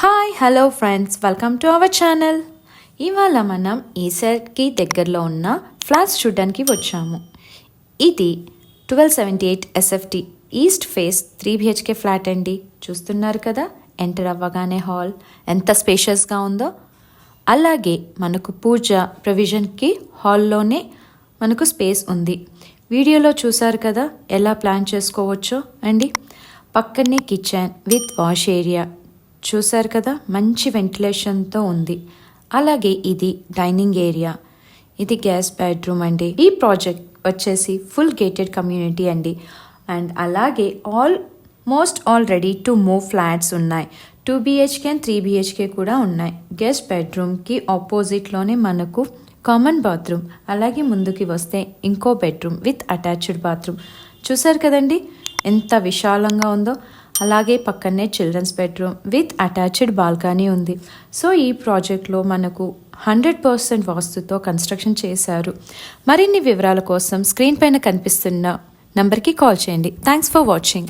Hi hello friends, welcome to our channel. ఇవాళ మనం ఈసర్కి దగ్గరలో ఉన్న ఫ్లాట్స్ చూడడానికి వచ్చాము. ఇది 1278 SFT east face 3 BHK flat అండి. చూస్తున్నారు కదా, ఎంటర్ అవ్వగానే హాల్ ఎంత స్పేషియస్గా ఉందో. అలాగే మనకు పూజ ప్రొవిజన్కి హాల్లోనే మనకు స్పేస్ ఉంది. వీడియోలో చూసారు కదా ఎలా ప్లాన్ చేసుకోవచ్చో అండి. పక్కనే కిచెన్ విత్ వాష్ ఏరియా చూసారు కదా, మంచి వెంటిలేషన్తో ఉంది. అలాగే ఇది డైనింగ్ ఏరియా, ఇది గెస్ట్ బెడ్రూమ్ అండి. ఈ ప్రాజెక్ట్ వచ్చేసి ఫుల్ గేటెడ్ కమ్యూనిటీ అండి. అండ్ అలాగే almost all ready to move flats ఉన్నాయి. 2 BHK అండ్ 3 BHK కూడా ఉన్నాయి. గెస్ట్ బెడ్రూమ్కి ఆపోజిట్లోనే మనకు కామన్ బాత్రూమ్, అలాగే ముందుకి వస్తే ఇంకో బెడ్రూమ్ విత్ అటాచ్డ్ బాత్రూమ్. చూసారు కదండి ఎంత విశాలంగా ఉందో. అలాగే పక్కనే children's bedroom with attached balcony ఉంది. సో ఈ ప్రాజెక్ట్లో మనకు 100% వాస్తుతో కన్స్ట్రక్షన్ చేశారు. మరిన్ని వివరాల కోసం స్క్రీన్ పైన కనిపిస్తున్న నంబర్కి కాల్ చేయండి. Thanks for watching.